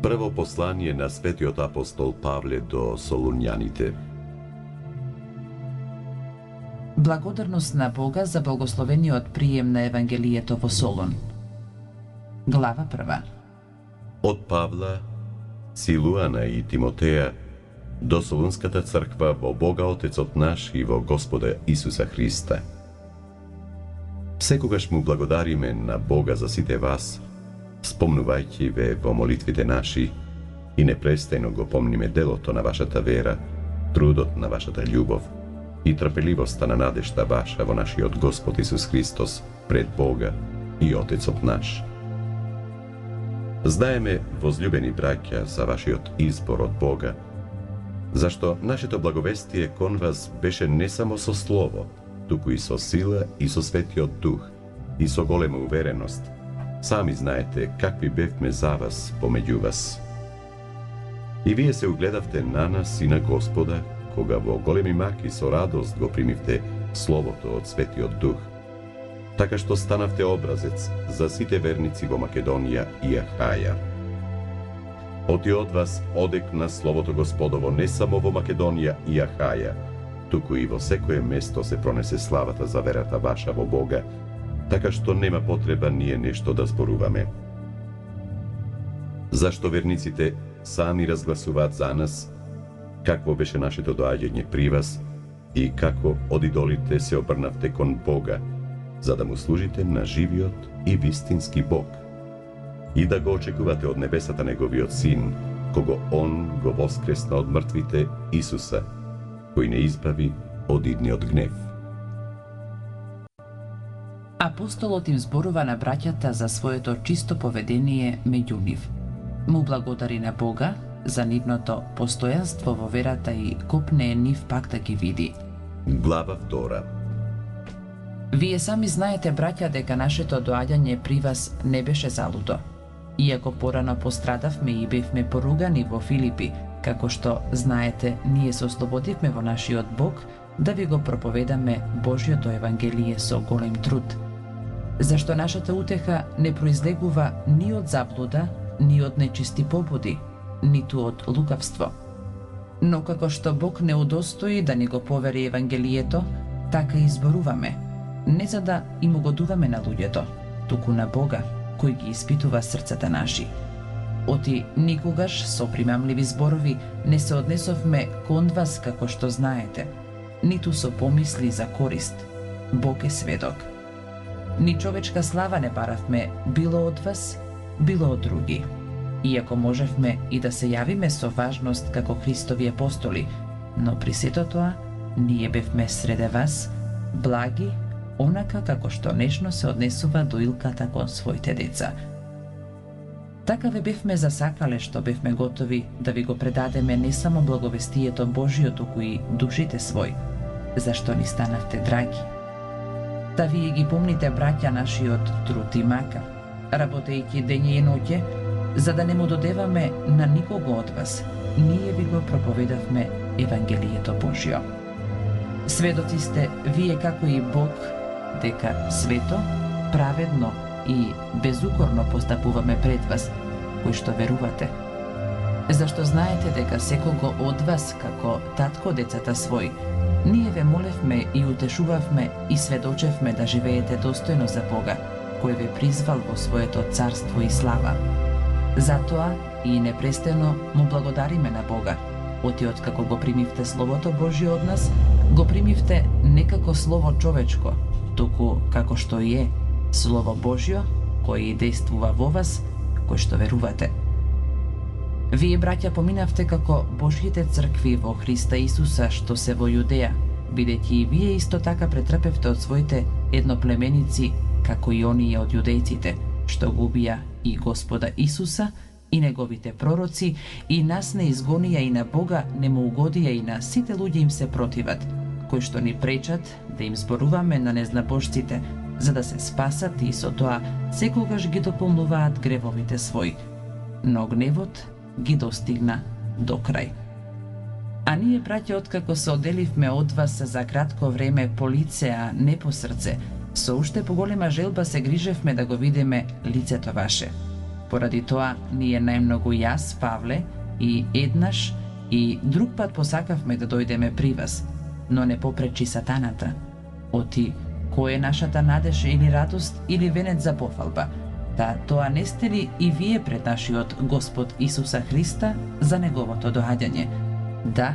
Прво послание на светиот апостол Павле до Солунјаните. Благодарност на Бога за благословениот прием на Евангелието во Солун. Глава 1. Од Павла, Силуана и Тимотеја до Солунската црква во Бога Отецот наш и во Господа Исуса Христа. Секогаш му благодариме на Бога за сите вас, спомнувајќи ве во молитвите наши и непрестајно го помниме делото на вашата вера, трудот на вашата љубов и трпеливоста на надежта ваша во нашиот Господ Исус Христос пред Бога и Отецот наш. Знаеме, возлюбени браќа, за вашиот избор од Бога, зашто нашето благовестие кон вас беше не само со слово, туку и со сила и со Светиот Дух и со голема увереност. Сами знаете какви бевме за вас помеѓу вас. И вие се угледавте на нас и на Господа, кога во големи маки со радост го примивте Словото од Светиот Дух, така што станавте образец за сите верници во Македонија и Ахаја. Оти од вас одекна Словото Господово не само во Македонија и Ахаја, туку и во секое место се пронесе славата за верата ваша во Бога, така што нема потреба ние нешто да зборуваме. Зашто верниците сами разгласуваат за нас какво беше нашето доаѓање при вас и како од идолите се обрнавте кон Бога, за да му служите на живиот и вистински Бог, и да го очекувате од небесата неговиот Син, кого Он го воскресна од мртвите, Исуса, кој не избави од идниот гнев. Апостолот им зборува на браќата за своето чисто поведение меѓу нив. Му благодари на Бога за нивното постојанство во верата и копне нив пак да ги види. Глава 2. Вие сами знаете, браќа, дека нашето доаѓање при вас не беше залудо. Иако порано пострадавме и бевме поругани во Филипи, како што знаете, ние се ослободивме во нашиот Бог да ви го проповедаме Божјото Евангелие со голем труд. Зашто нашата утеха не произлегува ни од заблуда, ни од нечисти побуди, ниту од лукавство. Но како што Бог не удостои да ни го повери Евангелието, така и зборуваме, не за да им угодуваме на луѓето, туку на Бога, кој ги испитува срцата наши. Оти никогаш со примамливи зборови не се однесовме кон вас како што знаете, ниту со помисли за корист. Бог е сведок. Ни човечка слава не баравме било од вас, било од други. Иако можевме и да се јавиме со важност како Христови апостоли, но при сето тоа ние бевме среде вас, благи, онака како што нежно се однесува доилката кон своите деца. Така ве бевме засакале што бевме готови да ви го предадеме не само благовестието Божјо, туку и душите свој, зашто ни станавте драги. Та вие ги помните, браќа, нашиот труд и мака, работејќи дење и ноќе, за да не му додеваме на никого од вас, ние ви го проповедавме Евангелието Божјо. Сведоци сте вие како и Бог, дека свето, праведно и безукорно постапуваме пред вас, кои што верувате. Зашто знаете дека секого од вас, како татко децата свој, ние ве молевме и утешувавме и сведочевме да живеете достојно за Бога, кој ве призвал во своето царство и слава. Затоа и непрестано му благодариме на Бога, оти откако го примивте Словото Божјо од нас, го примивте не како слово човечко, туку како што и е Слово Божјо, кој действува во вас, кој што верувате. Вие, браќа, поминавте како Божјите цркви во Христа Исуса што се во Јудеја, бидејќи и вие исто така претрпевте од своите едноплеменици, како и оние од јудејците, што го убија и Господа Исуса, и неговите пророци, и нас не изгонија и на Бога не му угодија и на сите луѓе им се противат, кои што ни пречат да им зборуваме на незнабожците, за да се спасат и со тоа секогаш ги дополнуваат гревовите своји. Но гневот ги достигна до крај. А ние, браќа, откако се оделивме од вас за кратко време по лице, а не по срце, со уште поголема желба се грижевме да го видиме лицето ваше. Поради тоа, ние најмногу јас, Павле, и еднаш и друг пат посакавме да дојдеме при вас, но не попречи сатаната. Оти, кој е нашата надеж или радост или венец за пофалба? Та тоа не сте ли и вие пред нашиот Господ Исуса Христа за неговото доаѓање? Да,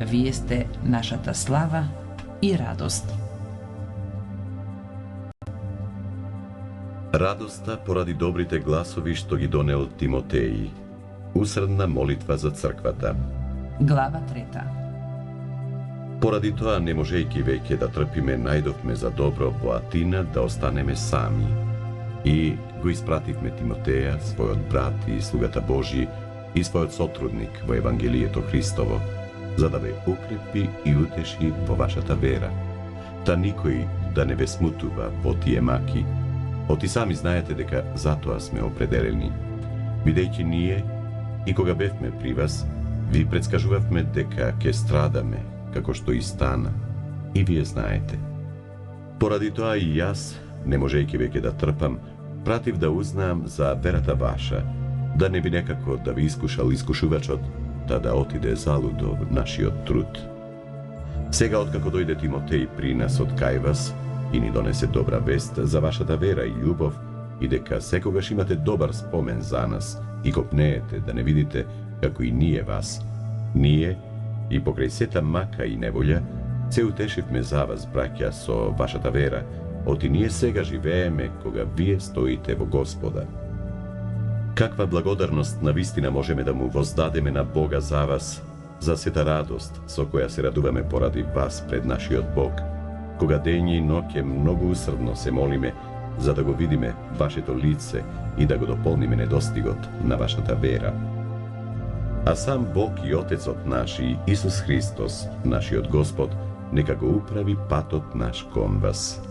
вие сте нашата слава и радост. Радоста поради добрите гласови што ги донел Тимотеј. Усредна молитва за црквата. Глава 3. Поради тоа, не можејќи веќе да трпиме, најдовме за добро во Атина да останеме сами. И го испративме Тимотеја, својот брат и слугата Божи, и својот сотрудник во Евангелието Христово, за да ве укрепи и утеши во вашата вера. Та никој да не ве смутува во тие маки. Оти сами знаете дека затоа сме определени. Бидејќи ние, и кога бевме при вас, ви предскажувавме дека ќе страдаме, како што и стана. И вие знаете. Поради тоа и јас, не можејќи веќе да трпам, пратив да узнаам за верата ваша, да не би некако да ви искушал искушувачот, та да отиде залудо нашиот труд. Сега, откако дојде Тимотеј при нас од кај вас и ни донесе добра вест за вашата вера и љубов, и дека секогаш имате добар спомен за нас и копнеете да не видите како и ние вас, ние и покрај сета мака и неволја се утешивме за вас, браќа, со вашата вера, оти ние сега живееме кога вие стоите во Господа. Каква благодарност на вистина можеме да му воздадеме на Бога за вас, за сета радост со која се радуваме поради вас пред нашиот Бог, кога дење и ноќе многу усрдно се молиме за да го видиме вашето лице и да го дополниме недостигот на вашата вера. А сам Бог и Отецот наш и Исус Христос, нашиот Господ, нека го управи патот наш кон вас.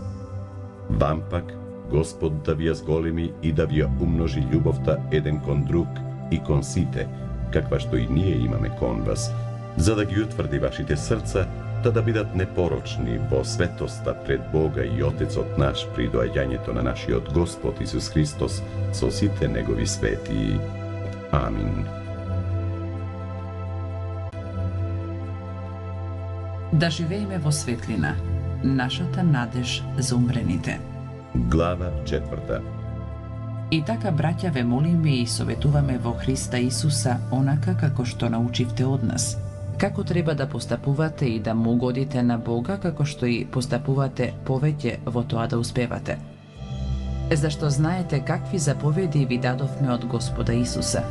Вам пак, Господ да ви ја зголеми и да ви ја умножи љубовта еден кон друг и кон сите, каква што и ние имаме кон вас, за да ги утврди вашите срца, та да бидат непорочни во светоста пред Бога и Отецот наш при доаѓањето на нашиот Господ Исус Христос со сите негови свети. Амин. Да живееме во светлина, нашата надеж за умрените. Глава 4. И така, браќа, ве молиме и советуваме во Христа Исуса онака како што научивте од нас. Како треба да постапувате и да му угодите на Бога, како што и постапувате повеќе во тоа да успевате. Зашто знаете какви заповеди ви дадовме од Господа Исуса.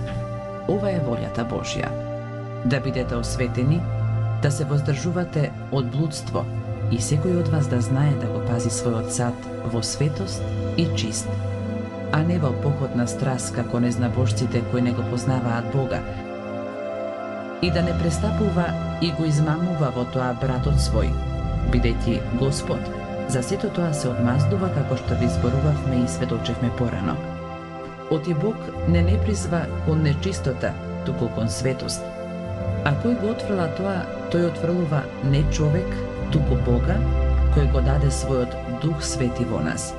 Ова е волјата Божја. Да бидете осветени, да се воздржувате од блудство и секој од вас да знае да го пази својот сад во светост и чист, а не во походна страст како незнабожците кои не го познаваат Бога, и да не престапува и го измамува во тоа братот свој, бидејќи Господ за сето тоа се одмаздува како што ви зборувавме и сведочевме порано. Оти Бог не призва кон нечистота, туку кон светост. А кој го отфрла тоа, тој отфрлува не човек, туку Бога, кој го даде својот Дух Свети во нас.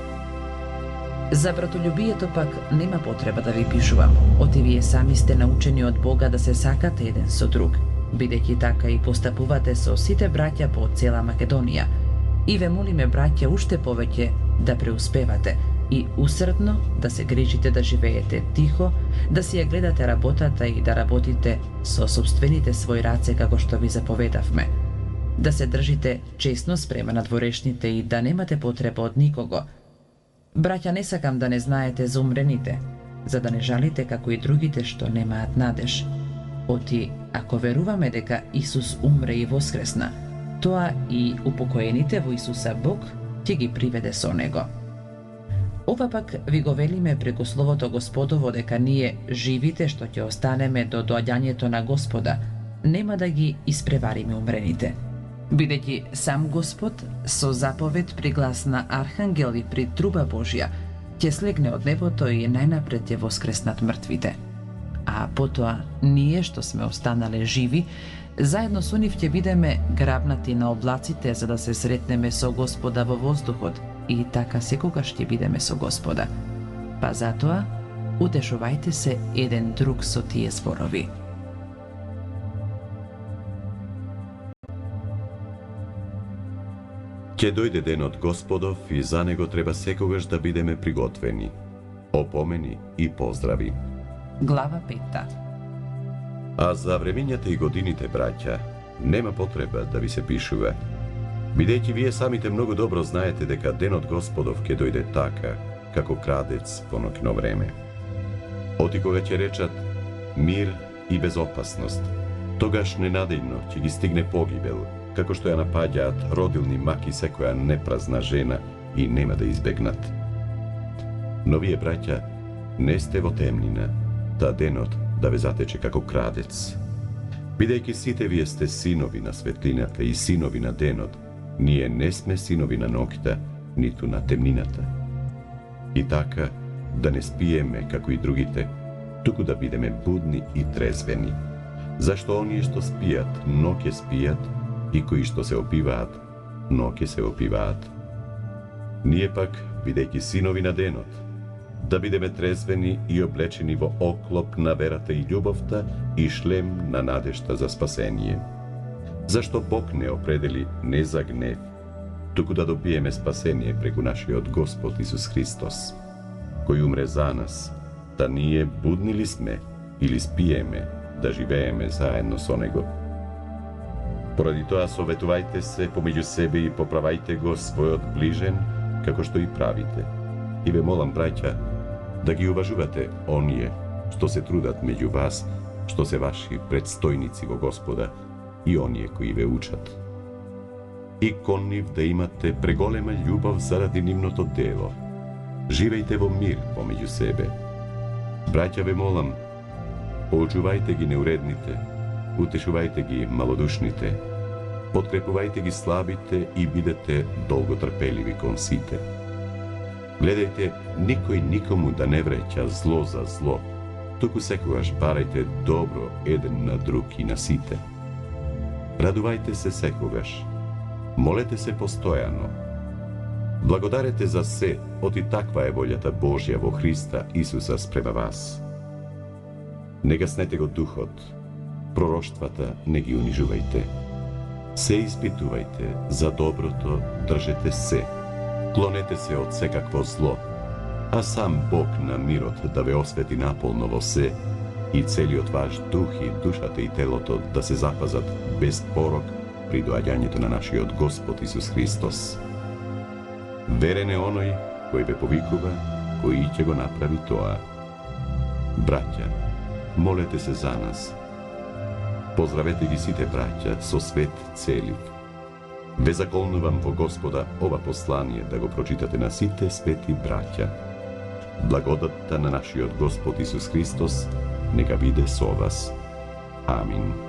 За братолюбието пак нема потреба да ви пишувам, оти вие сами сте научени од Бога да се сакате еден со друг, бидејќи така и постапувате со сите браќа по цела Македонија. И ве молиме, браќа, уште повеќе да преуспевате и усрдно да се грижите да живеете тихо, да си ја гледате работата и да работите со собствените своји раце како што ви заповедавме. Да се држите честно спрема на дворешните и да немате потреба од никого. Браќа, не сакам да не знаете за умрените, за да не жалите како и другите што немаат надеж. Оти, ако веруваме дека Исус умре и воскресна, тоа и упокоените во Исуса Бог ќе ги приведе со Него. Ова пак ви го велиме преку Словото Господово, дека ние, живите што ќе останеме до доаѓањето на Господа, нема да ги испревариме умрените. Бидејќи сам Господ со заповед при глас на архангел и при труба Божја ќе слегне од небото и најнапред ќе воскреснат мртвите. А потоа ние што сме останале живи, заедно со нив ќе бидеме грабнати на облаците за да се сретнеме со Господа во воздухот и така секогаш ќе бидеме со Господа. Па затоа Utešuvajte se jedan drug со тие зборови. Ќе дојде денот Господов и за него треба секогаш да бидеме приготвени. Опомени и поздрави. Глава 5. А за времењата и годините, браќа, нема потреба да ви се пишува, бидејќи вие самите многу добро знаете дека денот Господов ќе дојде така, како крадец во ноќно време. Оти кога ќе речат мир и безопасност, тогаш ненадејно ќе ги стигне погибел, како што ја напаѓаат родилни маки секоја непразна жена и нема да избегнат. Но вие, браќа, не сте во темнина, та денот да ве затече како крадец. Бидејќи сите вие сте синови на светлината и синови на денот, ние не сме синови на ноќта, ниту на темнината. И така, да не спиеме како и другите, туку да бидеме будни и трезвени. Зашто оние што спијат, но ќе спијат, и кои што се опиваат, но ќе се опиваат. Ние пак, бидејќи синови на денот, да бидеме трезвени и облечени во оклоп на верата и љубовта и шлем на надежта за спасение. Зашто Бог не определи не за гнев, туку да добиеме спасение преку нашиот Господ Исус Христос, кој умре за нас, да ние будни ли сме или спиеме, да живееме заедно со Него. Поради тоа советувајте се помеѓу себе и поправајте го својот ближен, како што и правите. И ве молам, браќа, да ги уважувате оние што се трудат меѓу вас, што се ваши предстојници во Господа и оние кои ве учат. И кон нив да имате преголема љубов заради нивното дело. Живејте во мир помеѓу себе. Браќа, ве молам, поучувајте ги неуредните, утешувајте ги малодушните, подкрепувајте ги слабите и бидете долготрпеливи кон сите. Гледајте никој никому да не вреќа зло за зло, туку секогаш барајте добро еден на друг и на сите. Радувајте се секогаш, молете се постојано. Благодарете за се, оти таква е волјата Божја во Христа Исуса спрема вас. Не гаснете го духот, пророштвата не ги унижувајте. Се испитувајте, за доброто држете се, клонете се од секакво зло, а сам Бог на мирот да ве освети наполно во се и целиот ваш дух и душата и телото да се запазат без порок при доаѓањето на нашиот Господ Исус Христос. Верен е оној кој ве повикува, кој ќе го направи тоа. Браќа, молете се за нас. Поздравете ги сите браќа со свет целив. Ве заколнувам во Господа ова послание да го прочитате на сите свети браќа. Благодатта на нашиот Господ Исус Христос нека биде со вас. Амин.